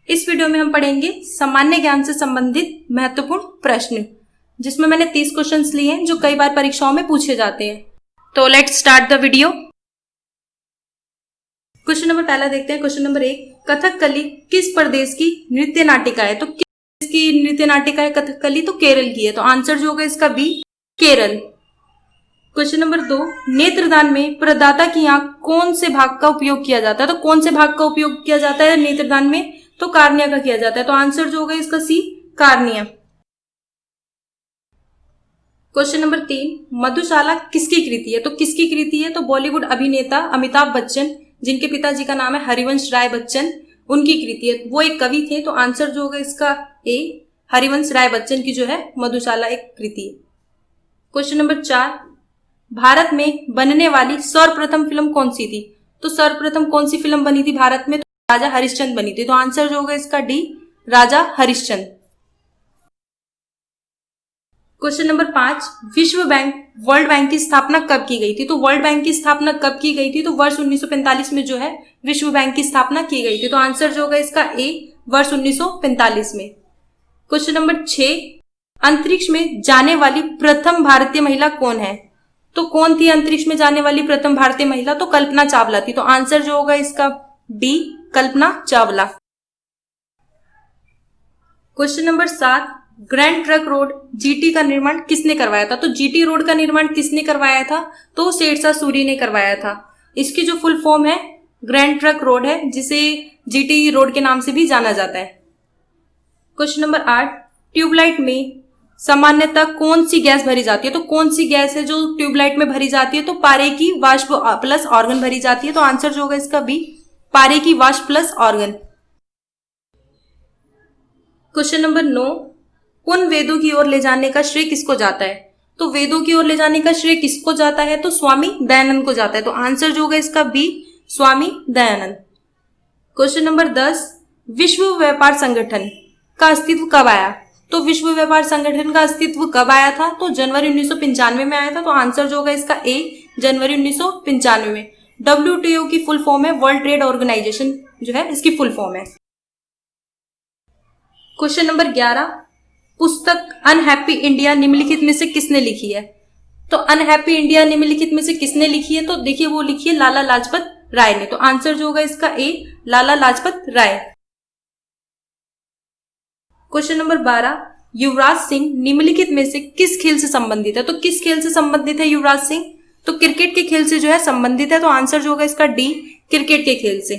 इस वीडियो में हम पढ़ेंगे सामान्य ज्ञान से संबंधित महत्वपूर्ण प्रश्न, जिसमें मैंने 30 क्वेश्चंस लिए हैं जो कई बार परीक्षाओं में पूछे जाते हैं। तो let's start the video. Question number पहला देखते हैं। क्वेश्चन नंबर 1, कथकली किस प्रदेश की नृत्य नाटिका है? तो किस की नृत्य नाटिका है कथकली? तो केरल की है। तो आंसर जो होगा इसका बी, केरल। क्वेश्चन नंबर 2, नेत्रदान में प्रदाता की आंख कौन से भाग का उपयोग किया जाता है? तो कौन से भाग का उपयोग किया जाता है नेत्रदान में? तो कार्निया का किया जाता है। तो आंसर जो होगा इसका सी, कार्निया। क्वेश्चन नंबर 3, मधुशाला किसकी कृति है? तो किसकी कृति है? तो बॉलीवुड अभिनेता अमिताभ बच्चन, जिनके पिताजी का नाम है हरिवंश राय बच्चन, उनकी कृति है। वो एक कवि थे। तो आंसर जो होगा इसका ए, हरिवंश राय बच्चन की जो है मधुशाला एक कृति है। क्वेश्चन नंबर 4, भारत में बनने वाली सर्वप्रथम फिल्म कौन सी थी? तो सर्वप्रथम कौन सी फिल्म बनी थी भारत में? तो राजा हरिश्चंद्र बनी थी। तो आंसर जो होगा इसका डी, राजा हरिश्चंद्र। क्वेश्चन नंबर 5, विश्व बैंक वर्ल्ड बैंक की स्थापना कब की गई थी? तो वर्ल्ड बैंक की स्थापना कब की गई थी? तो वर्ष 1945 में जो है विश्व बैंक की स्थापना की गई थी। तो आंसर जो होगा इसका ए, वर्ष 1945 में। क्वेश्चन नंबर 6, अंतरिक्ष में जाने वाली प्रथम भारतीय महिला कौन है? तो कौन थी अंतरिक्ष में जाने वाली प्रथम भारतीय महिला? तो कल्पना चावला थी। तो आंसर जो होगा इसका D, Kalpana Chawla. Question number 7, grand trunk road GT का निर्माण किसने करवाया था? तो जीटी रोड का निर्माण किसने करवाया था? तो शेरशाह सूरी ने करवाया था। इसकी जो फुल फॉर्म है ग्रैंड ट्रक रोड है, जिसे जीटी रोड के नाम से भी जाना जाता है। क्वेश्चन नंबर 8, ट्यूबलाइट में सामान्यतः कौन सी गैस भरी जाती है? तो कौन सी गैस है जो ट्यूबलाइट में भरी जाती है? तो पारे की वाष्प प्लस ऑर्गन भरी जाती है। तो आंसर जो होगा इसका बी, पारे की वाष्प प्लस ऑर्गन। क्वेश्चन नंबर 9, उन वेदों की ओर ले जाने का श्रेय किसको जाता है? तो वेदों की ओर ले जाने का श्रेय किसको जाता है? तो स्वामी दयानंद को जाता है। तो आंसर जो होगा इसका B, Swami Dayanand. Question number 10, विश्व व्यापार संगठन का अस्तित्व कब आया? तो विश्व व्यापार संगठन का अस्तित्व कब आया था? तो जनवरी 1995 में आया था। तो आंसर जो होगा इसका ए, जनवरी 1995 में। WTO की फुल फॉर्म है वर्ल्ड ट्रेड ऑर्गेनाइजेशन, जो है इसकी फुल फॉर्म है। क्वेश्चन नंबर 11, पुस्तक अनहैप्पी इंडिया निम्नलिखित में से किसने लिखी है? तो अनहैप्पी इंडिया निम्नलिखित में से किसने लिखी है? तो देखिए वो लिखी है लाला लाजपत राय ने। तो आंसर जो होगा इसका ए, लाला लाजपत राय। क्वेश्चन नंबर 12, युवराज सिंह निम्नलिखित में से किस खेल से संबंधित है? तो किस खेल से संबंधित है युवराज सिंह? तो क्रिकेट के खेल से जो है संबंधित है। तो आंसर जो होगा इसका डी, क्रिकेट के खेल से।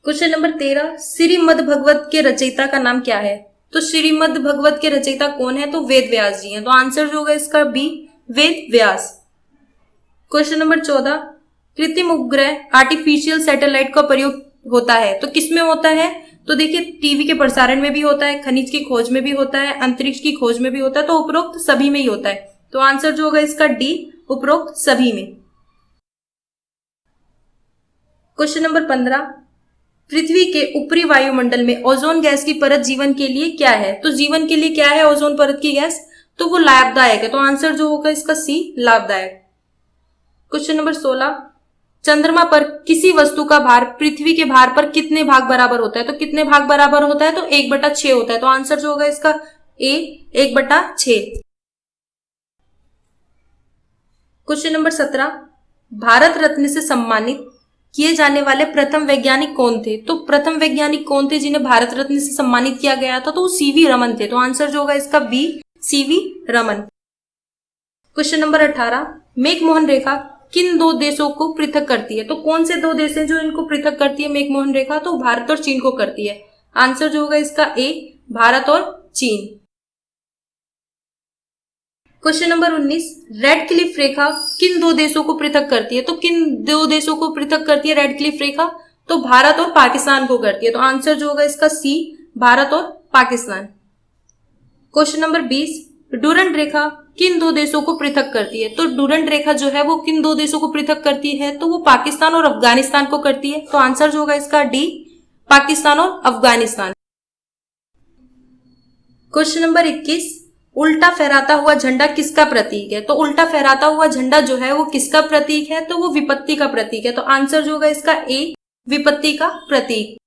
क्वेश्चन नंबर 13, श्रीमद् भगवत के रचयिता का नाम क्या है? तो श्रीमद् भगवत के रचयिता कौन है? तो वेद व्यास जी हैं। तो आंसर जो होगा इसका B, Ved Vyas. Question number 14, कृत्रिम उपग्रह आर्टिफिशियल सैटेलाइट का प्रयोग होता है तो किसमें होता है? तो देखिए टीवी के प्रसारण में भी होता है, खनिज की खोज में भी होता है, अंतरिक्ष की खोज में भी होता है। तो उपरोक्त सभी में ही होता है। तो आंसर जो होगा इसका डी, उपरोक्त सभी में। क्वेश्चन नंबर 15, पृथ्वी के ऊपरी वायुमंडल में ओजोन गैस की परत जीवन के लिए क्या है? तो जीवन के लिए क्या है ओजोन परत की गैस? तो वो लाभदायक है। तो आंसर जो होगा इसका सी, लाभदायक। क्वेश्चन नंबर 16, चंद्रमा पर किसी वस्तु का भार पृथ्वी के भार पर कितने भाग बराबर होता है? तो कितने भाग बराबर होता है? तो 1/6 होता है। तो आंसर जो होगा इसका ए, 1/6। क्वेश्चन नंबर 17, भारत रत्न से सम्मानित किए जाने वाले प्रथम वैज्ञानिक कौन थे? तो प्रथम वैज्ञानिक कौन थे जिन्हें भारत रत्न से सम्मानित किया गया था? तो वो सीवी रमन थे। तो आंसर जो होगा इसका B, C V Raman. Question number 18, McMahon रेखा किन दो देशों को पृथक करती है? तो कौन से दो देश हैं जो इनको पृथक करती है मैकमोहन रेखा? तो भारत और चीन को करती है। आंसर जो होगा इसका ए, भारत और चीन। क्वेश्चन नंबर 19, रेड क्लिफ रेखा किन दो देशों को पृथक करती है? तो किन दो देशों को पृथक करती है रेड क्लिफ रेखा? तो भारत और पाकिस्तान को करती है। तो आंसर जो होगा इसका सी, भारत और पाकिस्तान। क्वेश्चन नंबर 20, डूरंट रेखा किन दो देशों को पृथक करती है? तो डूरंट रेखा जो है वो किन दो देशों को पृथक करती है? तो वो पाकिस्तान और अफगानिस्तान को करती है। तो आंसर जो होगा इसका डी, पाकिस्तान और अफगानिस्तान। क्वेश्चन नंबर 21, उल्टा फहराता हुआ झंडा किसका प्रतीक है? तो उल्टा फहराता हुआ झंडा जो है वो किसका प्रतीक है? तो वो विपत्ति का प्रतीक है। तो आंसर जो होगा इसका ए, विपत्ति का प्रतीक।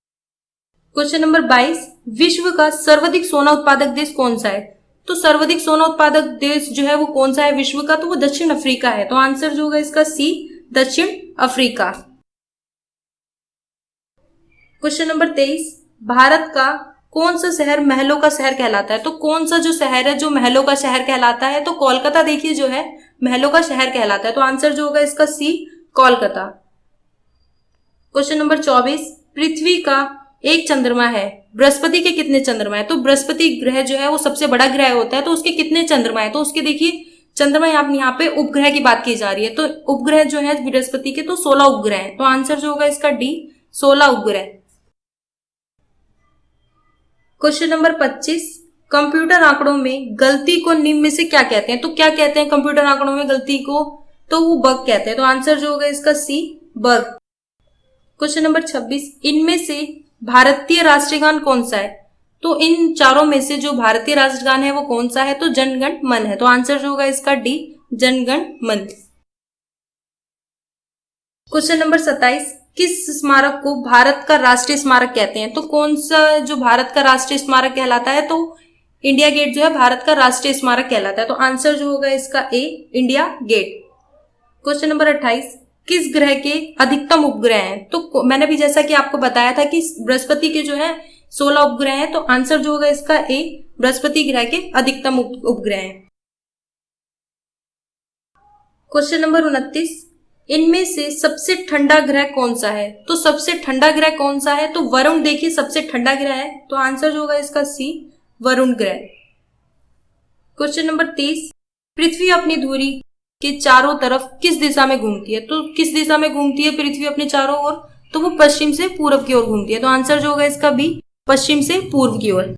क्वेश्चन नंबर 22, विश्व का सर्वाधिक सोना उत्पादक देश कौन सा है? तो सर्वाधिक सोना उत्पादक देश जो है वो कौन सा है विश्व का? तो वो दक्षिण अफ्रीका है। तो आंसर जो होगा इसका सी, दक्षिण अफ्रीका। क्वेश्चन नंबर 23, भारत का कौन सा शहर महलों का शहर कहलाता है? तो कौन सा जो शहर है जो महलों का शहर कहलाता है? तो कोलकाता देखिए जो है महलों का शहर कहलाता है। तो आंसर जो होगा इसका सी, कोलकाता। क्वेश्चन नंबर 24, पृथ्वी का एक चंद्रमा है, बृहस्पति के कितने चंद्रमा है? तो बृहस्पति ग्रह जो है वो सबसे बड़ा ग्रह होता है, तो उसके कितने चंद्रमा है? तो उसके देखिए चंद्रमा यहाँ पे उपग्रह की बात की जा रही है, तो उपग्रह जो है बृहस्पति के तो 16 उपग्रह है। तो आंसर जो होगा इसका डी, 16 उपग्रह। क्वेश्चन नंबर 25, कंप्यूटर आंकड़ों में गलती को निम्न में से क्या कहते हैं? तो क्या कहते हैं कंप्यूटर आंकड़ों में गलती को? तो वो बग कहते हैं। तो आंसर जो होगा इसका सी, बग। क्वेश्चन नंबर 26, इनमें से भारतीय राष्ट्रीय गान कौन सा है? तो इन चारों में से जो भारतीय राष्ट्रगान है वो कौन सा है? तो जनगण मन है। तो आंसर जो होगा इसका डी, जनगण मन। क्वेश्चन नंबर 27, किस स्मारक को भारत का राष्ट्रीय स्मारक कहते हैं? तो कौन सा जो भारत का राष्ट्रीय स्मारक कहलाता है? तो इंडिया गेट जो है भारत का राष्ट्रीय स्मारक कहलाता है। तो आंसर जो होगा इसका ए, इंडिया गेट। क्वेश्चन नंबर 28, किस ग्रह के अधिकतम उपग्रह हैं? तो मैंने भी जैसा कि आपको बताया था कि बृहस्पति के जो है 16 उपग्रह हैं। तो आंसर जो होगा इसका ए, बृहस्पति ग्रह के अधिकतम उपग्रह हैं। क्वेश्चन नंबर 29, इनमें से सबसे ठंडा ग्रह कौन सा है? तो सबसे ठंडा ग्रह कौन सा है? तो वरुण देखिए सबसे ठंडा ग्रह है। तो आंसर जो होगा इसका सी, वरुण ग्रह। क्वेश्चन नंबर 30, पृथ्वी अपनी धुरी के चारों तरफ किस दिशा में घूमती है? तो किस दिशा में घूमती है पृथ्वी अपने चारों ओर? तो वो पश्चिम से पूर्व की ओर घूमती है। तो आंसर जो होगा इसका बी, पश्चिम से पूर्व की ओर।